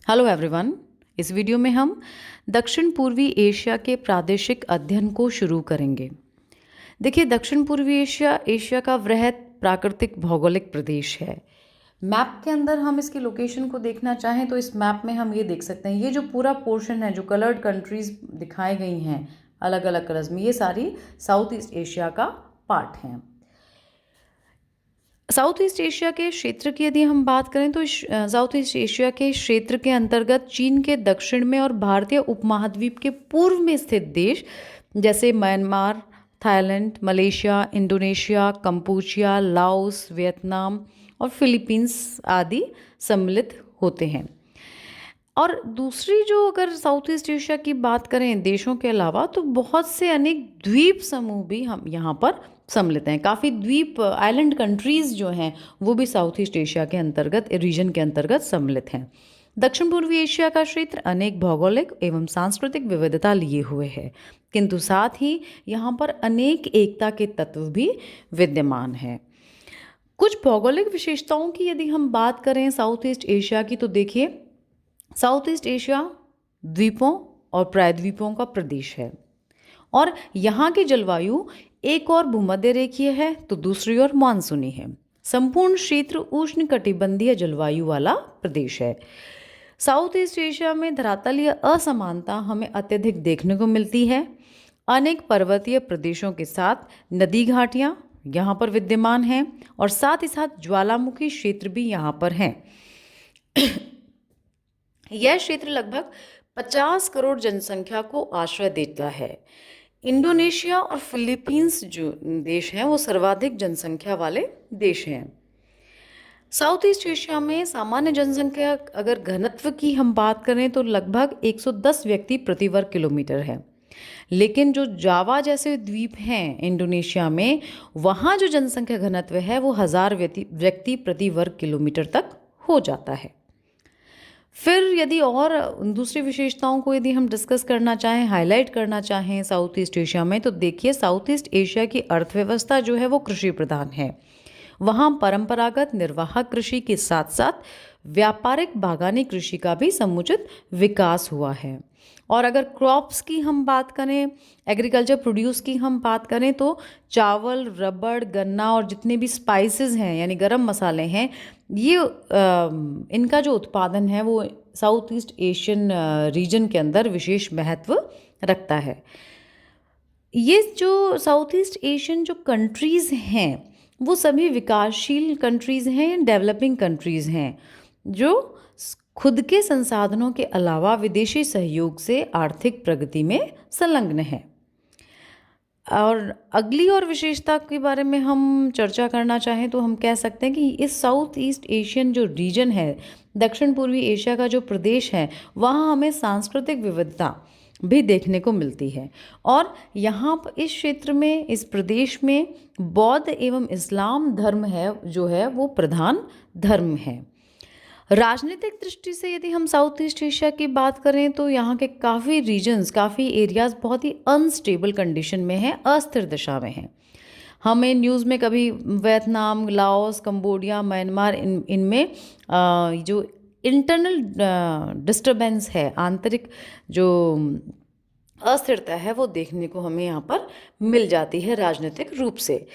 Hello everyone. इस video में हम दक्षिण पूर्वी एशिया के प्रादेशिक अध्ययन को शुरू करेंगे। देखिए, दक्षिण पूर्वी एशिया एशिया का वृहद प्राकृतिक भौगोलिक प्रदेश है। मैप के अंदर हम इसकी लोकेशन को देखना चाहें तो इस मैप में हम ये देख सकते हैं, ये जो पूरा पोर्शन है, जो कलर्ड कंट्रीज दिखाई गई हैं अलग अलग कलर्स में, ये सारी साउथ ईस्ट एशिया का पार्ट हैं। साउथ ईस्ट एशिया के क्षेत्र की यदि हम बात करें तो साउथ ईस्ट एशिया के क्षेत्र के अंतर्गत चीन के दक्षिण में और भारतीय उपमहाद्वीप के पूर्व में स्थित देश जैसे Myanmar, Thailand, Malaysia, Indonesia, Kampuchea, Laos, Vietnam और फिलीपींस आदि सम्मिलित होते हैं। और दूसरी जो अगर साउथ ईस्ट एशिया की बात करें देशों के अलावा, तो बहुत से अनेक द्वीप समूह भी हम यहाँ पर सम्मिलित हैं। काफ़ी द्वीप आइलैंड कंट्रीज़ जो हैं वो भी साउथ ईस्ट एशिया के अंतर्गत, रीजन के अंतर्गत सम्मिलित हैं। दक्षिण पूर्वी एशिया का क्षेत्र अनेक भौगोलिक एवं सांस्कृतिक विविधता लिए हुए है, किंतु साथ ही यहाँ पर अनेक एकता के तत्व भी विद्यमान हैं। कुछ भौगोलिक विशेषताओं की यदि हम बात करें साउथ ईस्ट एशिया की, तो देखिए, साउथ ईस्ट एशिया द्वीपों और प्रायद्वीपों का प्रदेश है और यहाँ की जलवायु एक और भूमध्य रेखीय है तो दूसरी ओर मानसूनी है। संपूर्ण क्षेत्र उष्ण कटिबंधीय जलवायु वाला प्रदेश है। साउथ ईस्ट एशिया में धरातलीय असमानता हमें अत्यधिक देखने को मिलती है। अनेक पर्वतीय प्रदेशों के साथ नदी घाटियाँ यहाँ पर विद्यमान हैं और साथ ही साथ ज्वालामुखी क्षेत्र भी यहाँ पर हैं। यह क्षेत्र लगभग 50 करोड़ जनसंख्या को आश्रय देता है। इंडोनेशिया और फिलीपींस जो देश हैं वो सर्वाधिक जनसंख्या वाले देश हैं। साउथ ईस्ट एशिया में सामान्य जनसंख्या अगर घनत्व की हम बात करें तो लगभग 110 व्यक्ति प्रति वर्ग किलोमीटर है, लेकिन जो जावा जैसे द्वीप हैं इंडोनेशिया में, वहाँ जो जनसंख्या घनत्व है वो 1000 व्यक्ति प्रति वर्ग किलोमीटर तक हो जाता है। फिर यदि और दूसरी विशेषताओं को यदि हम डिस्कस करना चाहें, हाईलाइट करना चाहें साउथ ईस्ट एशिया में, तो देखिए, साउथ ईस्ट एशिया की अर्थव्यवस्था जो है वो कृषि प्रधान है। वहाँ परंपरागत निर्वाहक कृषि के साथ साथ व्यापारिक बागानी कृषि का भी समुचित विकास हुआ है। और अगर क्रॉप्स की हम बात करें, एग्रीकल्चर प्रोड्यूस की हम बात करें, तो चावल, रबड़, गन्ना और जितने भी स्पाइसेस हैं यानी गरम मसाले हैं, ये इनका जो उत्पादन है वो साउथ ईस्ट एशियन रीजन के अंदर विशेष महत्व रखता है। ये जो साउथ ईस्ट एशियन जो कंट्रीज़ हैं वो सभी विकासशील कंट्रीज़ हैं, डेवलपिंग कंट्रीज़ हैं, जो खुद के संसाधनों के अलावा विदेशी सहयोग से आर्थिक प्रगति में संलग्न है। और अगली और विशेषता के बारे में हम चर्चा करना चाहें तो हम कह सकते हैं कि इस साउथ ईस्ट एशियन जो रीजन है, दक्षिण पूर्वी एशिया का जो प्रदेश है, वहाँ हमें सांस्कृतिक विविधता भी देखने को मिलती है। और यहाँ पर इस क्षेत्र में, इस प्रदेश में बौद्ध एवं इस्लाम धर्म है जो है वो प्रधान धर्म है। राजनीतिक दृष्टि से यदि हम साउथ ईस्ट एशिया की बात करें तो यहाँ के काफ़ी रीजन्स, काफ़ी एरियाज बहुत ही अनस्टेबल कंडीशन में हैं, अस्थिर दशा में हैं। हमें न्यूज़ में कभी वियतनाम, लाओस, कंबोडिया, म्यांमार, इनमें जो इंटरनल डिस्टर्बेंस है, आंतरिक जो अस्थिरता है, वो देखने को हमें यहाँ पर मिल जाती है राजनीतिक रूप से।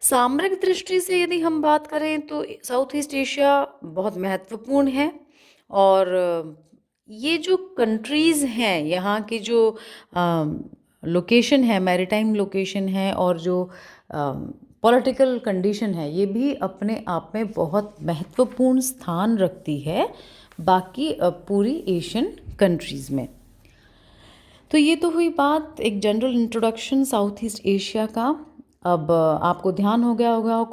सामरिक दृष्टि से यदि हम बात करें तो साउथ ईस्ट एशिया बहुत महत्वपूर्ण है। और ये जो कंट्रीज़ हैं, यहाँ की जो लोकेशन है, मैरीटाइम लोकेशन है, और जो पॉलिटिकल कंडीशन है, ये भी अपने आप में बहुत महत्वपूर्ण स्थान रखती है बाकी पूरी एशियन कंट्रीज़ में। तो ये तो हुई बात एक general introduction south east Asia का। अब आपको ध्यान हो गया होगा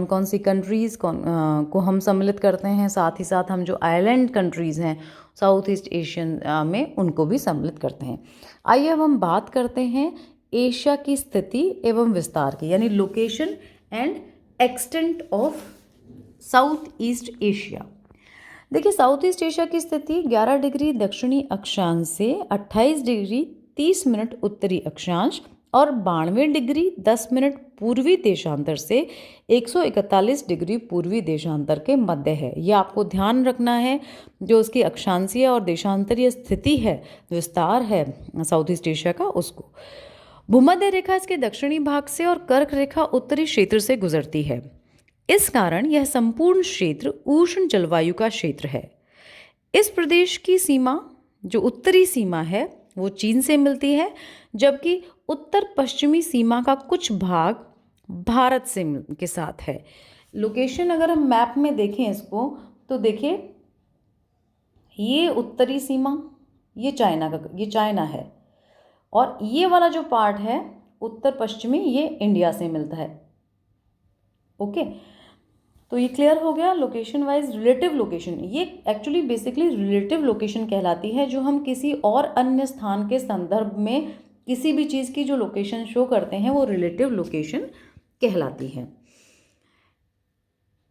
कौन सी कंट्रीज़ को हम सम्मिलित करते हैं, साथ ही साथ हम जो आइलैंड कंट्रीज़ हैं साउथ ईस्ट एशियन में, उनको भी सम्मिलित करते हैं। आइए अब हम बात करते हैं एशिया की स्थिति एवं विस्तार की, यानी location and extent of south east Asia. देखिए, साउथ ईस्ट एशिया की स्थिति 11 डिग्री दक्षिणी अक्षांश से 28 डिग्री 30 मिनट उत्तरी अक्षांश और 92 डिग्री 10 मिनट पूर्वी देशांतर से 141 डिग्री पूर्वी देशांतर के मध्य है। ये आपको ध्यान रखना है। जो उसकी अक्षांशीय और देशांतरीय स्थिति है, विस्तार है साउथ ईस्ट एशिया का, उसको। भूमध्य रेखा इसके दक्षिणी भाग से और कर्क रेखा उत्तरी क्षेत्र से गुजरती है। इस कारण यह संपूर्ण क्षेत्र उष्ण जलवायु का क्षेत्र है। इस प्रदेश की सीमा, जो उत्तरी सीमा है, वो चीन से मिलती है, जबकि उत्तर पश्चिमी सीमा का कुछ भाग भारत से के साथ है। लोकेशन अगर हम मैप में देखें इसको, तो देखिए ये उत्तरी सीमा, ये चाइना है, और ये वाला जो पार्ट है उत्तर पश्चिमी, ये इंडिया से मिलता है। ओके, तो ये क्लियर हो गया। लोकेशन वाइज रिलेटिव लोकेशन, ये एक्चुअली बेसिकली रिलेटिव लोकेशन कहलाती है, जो हम किसी और अन्य स्थान के संदर्भ में किसी भी चीज़ की जो लोकेशन शो करते हैं वो रिलेटिव लोकेशन कहलाती है।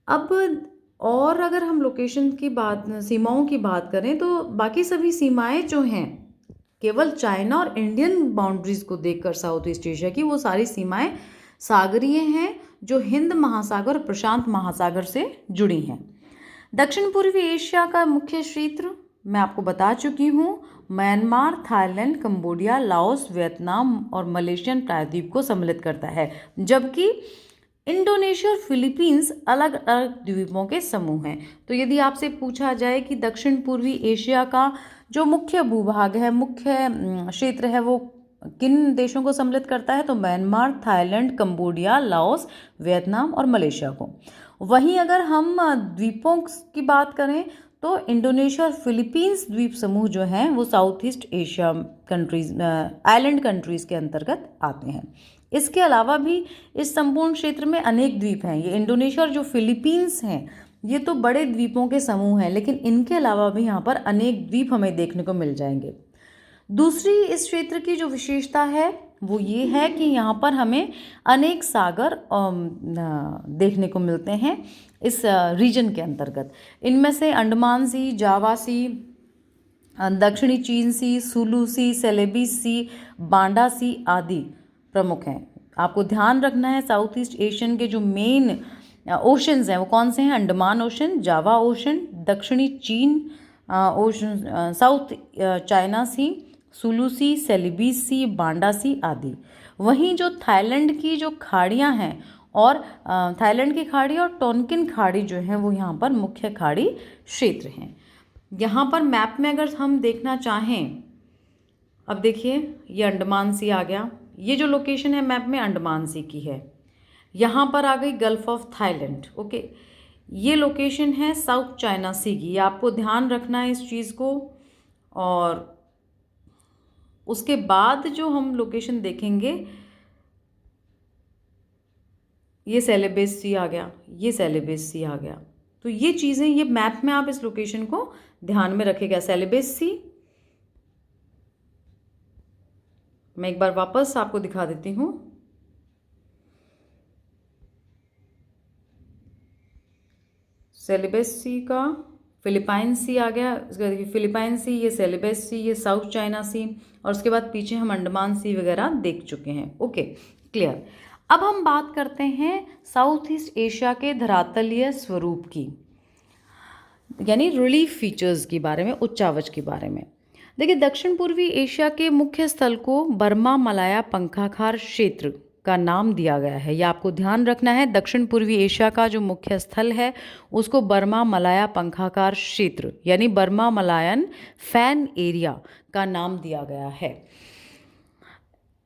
अब और अगर हम लोकेशन की बात, सीमाओं की बात करें, तो बाकी सभी सीमाएं जो हैं, केवल चाइना और इंडियन बाउंड्रीज को देखकर साउथ ईस्ट एशिया की, वो सारी सीमाएं सागरीय हैं, जो हिंद महासागर और प्रशांत महासागर से जुड़ी हैं। दक्षिण पूर्वी एशिया का मुख्य क्षेत्र मैं आपको बता चुकी हूँ। Myanmar, Thailand, Cambodia, Laos, Vietnam और मलेशियन प्रायद्वीप को सम्मिलित करता है, जबकि इंडोनेशिया और फिलीपींस अलग अलग द्वीपों के समूह हैं। तो यदि आपसे पूछा जाए कि दक्षिण पूर्वी एशिया का जो मुख्य भूभाग है, मुख्य क्षेत्र है, वो किन देशों को सम्मिलित करता है, तो Myanmar, Thailand, Cambodia, Laos, Vietnam और मलेशिया को। वहीं अगर हम द्वीपों की बात करें, तो इंडोनेशिया और फिलीपींस द्वीप समूह जो हैं वो south east Asia countries, island countries के अंतर्गत आते हैं। इसके अलावा भी इस संपूर्ण क्षेत्र में अनेक द्वीप हैं। ये इंडोनेशिया और जो फिलीपींस हैं, ये तो बड़े द्वीपों के समूह हैं, लेकिन इनके अलावा भी यहाँ पर अनेक द्वीप हमें देखने को मिल जाएंगे। दूसरी इस क्षेत्र की जो विशेषता है वो ये है कि यहाँ पर हमें अनेक सागर देखने को मिलते हैं इस रीजन के अंतर्गत। इनमें से अंडमान सी, जावा सी, दक्षिणी चीन सी, सुलू सी, सेलेबीस सी, बांडा सी आदि प्रमुख हैं। आपको ध्यान रखना है, साउथ ईस्ट एशियन के जो मेन ओशंस हैं वो कौन से हैं? अंडमान ओशन, जावा ओशन, दक्षिणी चीन ओशन, साउथ चाइना सी, सुलू सी, सेलिबीस सी, बांडा सी आदि। वहीं जो थाईलैंड की जो खाड़ियाँ हैं, और थाईलैंड की खाड़ी और टोनकिन खाड़ी जो है वो यहाँ पर मुख्य खाड़ी क्षेत्र हैं। यहाँ पर मैप में अगर हम देखना चाहें, अब देखिए ये अंडमान सी आ गया, ये जो लोकेशन है मैप में अंडमान सी की है। यहाँ पर आ गई गल्फ ऑफ थाईलैंड। ओके, ये लोकेशन है साउथ चाइना सी की। आपको ध्यान रखना है इस चीज़ को। और उसके बाद जो हम लोकेशन देखेंगे, ये सेलेबस सी आ गया, ये सेलेबस सी आ गया। तो ये चीज़ें, ये मैप में आप इस लोकेशन को ध्यान में रखिएगा। सेलेबस सी, मैं एक बार वापस आपको दिखा देती हूँ। सेलेबस सी का फिलीपाइन सी आ गया, इसके बाद फिलीपाइन सी, ये सेलेबस सी, ये साउथ चाइना सी, और उसके बाद पीछे हम अंडमान सी वगैरह देख चुके हैं। Okay, clear. अब हम बात करते हैं साउथ ईस्ट एशिया के धरातलीय स्वरूप की, यानी रिलीफ फीचर्स के बारे में, उच्चावच के बारे में। देखिए, दक्षिण पूर्वी एशिया के मुख्य स्थल को बर्मा मलाया पंखाखार क्षेत्र का नाम दिया गया है। यह आपको ध्यान रखना है। दक्षिण पूर्वी एशिया का जो मुख्य स्थल है उसको बर्मा मलाया पंखाकार क्षेत्र, यानी बर्मा मलायन फैन एरिया का नाम दिया गया है।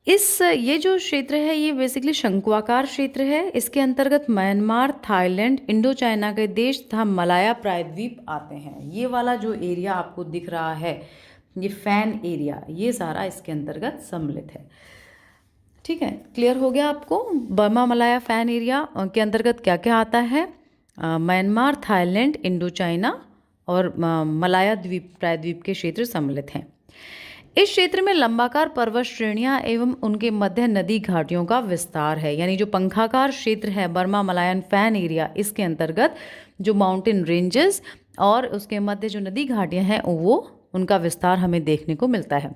ये जो क्षेत्र है ये बेसिकली शंक्वाकार क्षेत्र है। इसके अंतर्गत म्यांमार, थाईलैंड, इंडो चाइना के देश तथा मलाया प्रायद्वीप आते हैं। ये वाला जो एरिया आपको दिख रहा है, ये फैन एरिया, ये सारा इसके अंतर्गत सम्मिलित है। ठीक है, क्लियर हो गया आपको। बर्मा मलाया फैन एरिया के अंतर्गत क्या क्या आता है? म्यांमार, थाईलैंड, इंडो चाइना और मलाया द्वीप प्रायद्वीप के क्षेत्र सम्मिलित हैं। इस क्षेत्र में लंबाकार पर्वत श्रेणियां एवं उनके मध्य नदी घाटियों का विस्तार है। यानी जो पंखाकार क्षेत्र है बर्मा मलायन फैन एरिया, इसके अंतर्गत जो माउंटेन रेंजेस और उसके मध्य जो नदी घाटियां हैं वो उनका विस्तार हमें देखने को मिलता है।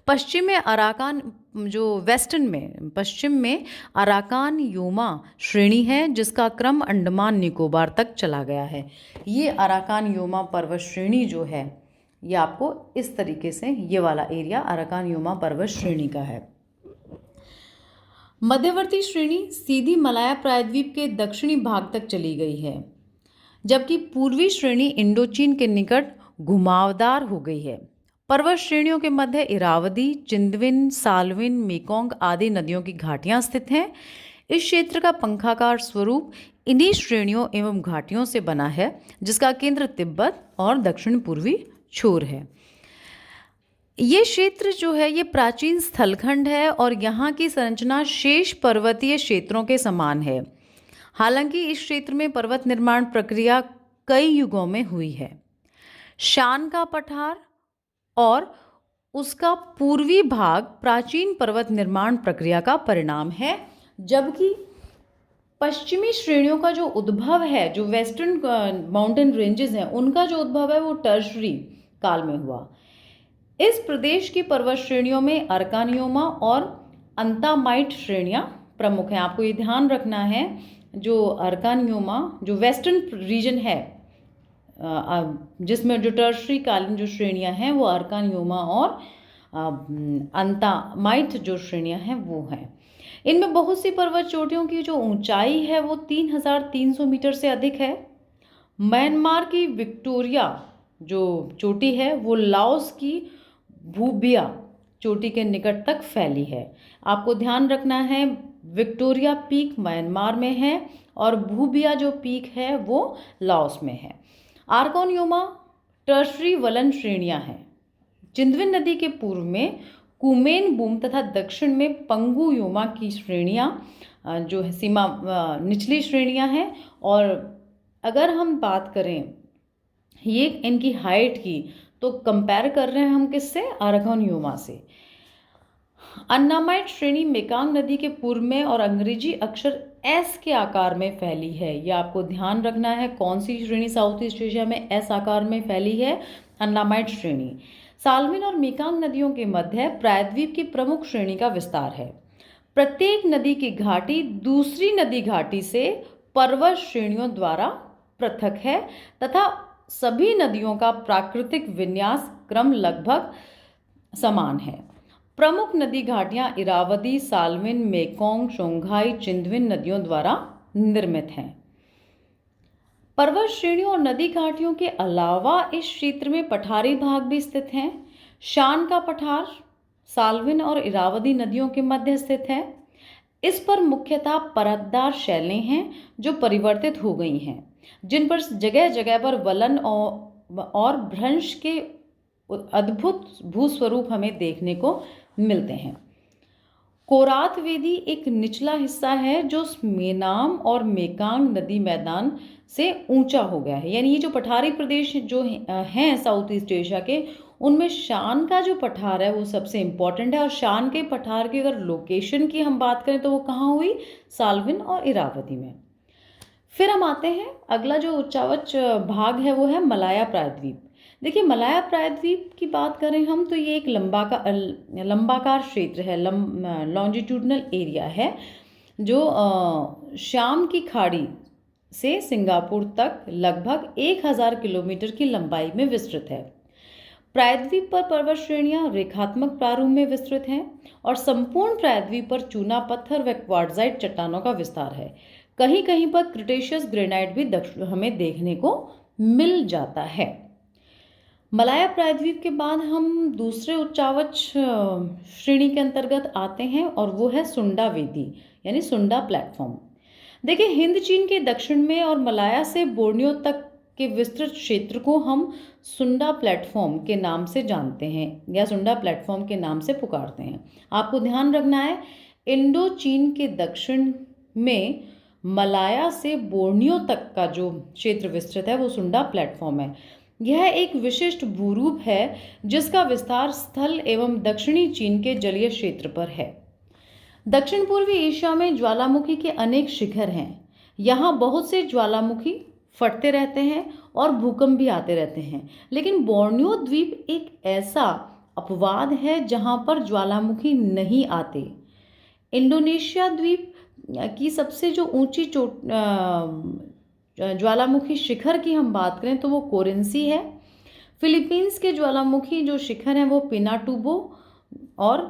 पश्चिम में अराकान जो वेस्टर्न में पश्चिम में अराकान योमा श्रेणी है, जिसका क्रम अंडमान निकोबार तक चला गया है। ये अराकान योमा पर्वत श्रेणी जो है, ये आपको इस तरीके से, ये वाला एरिया अराकान योमा पर्वत श्रेणी का है। मध्यवर्ती श्रेणी सीधी मलाया प्रायद्वीप के दक्षिणी भाग तक चली गई है, जबकि पूर्वी श्रेणी इंडोचीन के निकट घुमावदार हो गई है। पर्वत श्रेणियों के मध्य इरावदी, चिंदविन, साल्विन, मेकोंग आदि नदियों की घाटियां स्थित हैं। इस क्षेत्र का पंखाकार स्वरूप इन्हीं श्रेणियों एवं घाटियों से बना है, जिसका केंद्र तिब्बत और दक्षिण पूर्वी छोर है। ये क्षेत्र जो है ये प्राचीन स्थलखंड है और यहाँ की संरचना शेष पर्वतीय क्षेत्रों के समान है। हालांकि इस क्षेत्र में पर्वत निर्माण प्रक्रिया कई युगों में हुई है। शान का पठार और उसका पूर्वी भाग प्राचीन पर्वत निर्माण प्रक्रिया का परिणाम है, जबकि पश्चिमी श्रेणियों का जो उद्भव है, जो वेस्टर्न माउंटेन रेंजेस हैं, उनका जो उद्भव है वो टर्शरी काल में हुआ। इस प्रदेश की पर्वत श्रेणियों में अरकानियोमा और अंतामाइट श्रेणियां प्रमुख हैं। आपको ये ध्यान रखना है, जो अरकानियोमा जो वेस्टर्न रीजन है, जिसमें जो टर्शरी कालीन जो श्रेणियां हैं वो अरकानियोमा और अंतामाइट जो श्रेणियां हैं वो हैं। इनमें बहुत सी पर्वत चोटियों की जो ऊंचाई है वो 3300 मीटर से अधिक है। म्यांमार की विक्टोरिया जो चोटी है वो लाओस की भूबिया चोटी के निकट तक फैली है। आपको ध्यान रखना है, विक्टोरिया पीक म्यांमार में है और भूबिया जो पीक है वो लाओस में है। आर्कोनयोमा टर्शरी वलन श्रेणियां हैं। चिंदविन नदी के पूर्व में कुमेन बूम तथा दक्षिण में पंगु योमा की श्रेणियां जो है सीमा निचली श्रेणियां हैं। और अगर हम बात करें ये इनकी हाइट की, तो कंपेयर कर रहे हैं हम किससे, अराकानयोमा से। अन्नामाइट श्रेणी मेकांग नदी के पूर्व में और अंग्रेजी अक्षर एस के आकार में फैली है। ये आपको ध्यान रखना है, कौन सी श्रेणी साउथ ईस्ट एशिया में एस आकार में फैली है, अन्नामाइट श्रेणी। साल्विन और मेकांग नदियों के मध्य प्रायद्वीप की प्रमुख श्रेणी का विस्तार है। प्रत्येक नदी की घाटी दूसरी नदी घाटी से पर्वत श्रेणियों द्वारा पृथक है तथा सभी नदियों का प्राकृतिक विन्यास क्रम लगभग समान है। प्रमुख नदी घाटियां इरावदी, साल्विन, मेकोंग, शोंघाई, चिंदविन नदियों द्वारा निर्मित हैं। पर्वत श्रेणियों और नदी घाटियों के अलावा इस क्षेत्र में पठारी भाग भी स्थित हैं। शान का पठार साल्विन और इरावदी नदियों के मध्य स्थित है। इस पर मुख्यतः परतदार शैलें हैं जो परिवर्तित हो गई हैं, जिन पर जगह जगह पर वलन और भ्रंश के अद्भुत भूस्वरूप हमें देखने को मिलते हैं। कोरात वेदी एक निचला हिस्सा है जो मेनाम और मेकांग नदी मैदान से ऊंचा हो गया है। यानी ये जो पठारी प्रदेश जो हैं साउथ ईस्ट एशिया के, उनमें शान का जो पठार है वो सबसे इम्पॉर्टेंट है। और शान के पठार की अगर लोकेशन की हम बात करें तो वो कहाँ हुई, साल्विन और इरावदी में। फिर हम आते हैं, अगला जो उच्चावच भाग है वो है मलाया प्रायद्वीप। देखिए, मलाया प्रायद्वीप की बात करें हम तो ये एक लंबाकार क्षेत्र है, लॉन्जिट्यूडनल एरिया है, जो शाम की खाड़ी से सिंगापुर तक लगभग 1000 किलोमीटर की लंबाई में विस्तृत है। प्रायद्वीप पर पर्वत श्रेणियां रेखात्मक प्रारूप में विस्तृत हैं और संपूर्ण प्रायद्वीप पर चूना पत्थर व क्वार्ट्जाइट चट्टानों का विस्तार है। कहीं कहीं पर क्रिटेशियस ग्रेनाइट भी हमें देखने को मिल जाता है। मलाया प्रायद्वीप के बाद हम दूसरे उच्चावच श्रेणी के अंतर्गत आते हैं और वो है सुंडा वेदी यानी सुंडा प्लेटफॉर्म। देखिए, हिंद चीन के दक्षिण में और मलाया से बोर्नियो तक के विस्तृत क्षेत्र को हम सुंडा प्लेटफॉर्म के नाम से जानते हैं या सुंडा प्लेटफॉर्म के नाम से पुकारते हैं। आपको ध्यान रखना है, इंडो चीन के दक्षिण में मलाया से बोर्नियो तक का जो क्षेत्र विस्तृत है वो सुंडा प्लेटफॉर्म है। यह एक विशिष्ट भूरूप है जिसका विस्तार स्थल एवं दक्षिणी चीन के जलीय क्षेत्र पर है। दक्षिण पूर्वी एशिया में ज्वालामुखी के अनेक शिखर हैं। यहाँ बहुत से ज्वालामुखी फटते रहते हैं और भूकंप भी आते रहते हैं। लेकिन बोर्नियो द्वीप एक ऐसा अपवाद है जहां पर ज्वालामुखी नहीं आते। इंडोनेशिया द्वीप की सबसे जो ऊंची ज्वालामुखी शिखर की हम बात करें तो वो कोरिंसी है। फिलीपींस के ज्वालामुखी जो शिखर हैं वो पिनाटुबो और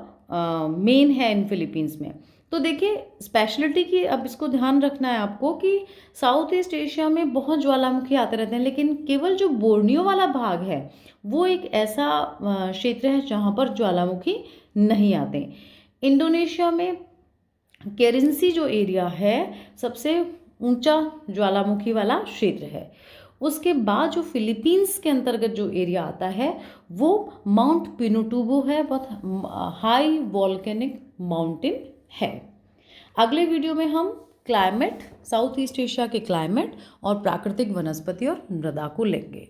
मेन है इन फिलीपींस में। तो देखिए स्पेशलिटी की अब इसको ध्यान रखना है आपको कि साउथ ईस्ट एशिया में बहुत ज्वालामुखी आते रहते हैं, लेकिन केवल जो बोर्नियो वाला भाग है वो एक ऐसा क्षेत्र है जहाँ पर ज्वालामुखी नहीं आते। इंडोनेशिया में केरिंसी जो एरिया है सबसे ऊंचा ज्वालामुखी वाला क्षेत्र है। उसके बाद जो फिलीपींस के अंतर्गत जो एरिया आता है वो माउंट पिनुटुबो है, बहुत हाई वॉल्केनिक माउंटेन है। अगले वीडियो में हम क्लाइमेट, साउथ ईस्ट एशिया के क्लाइमेट और प्राकृतिक वनस्पति और मृदा को लेंगे।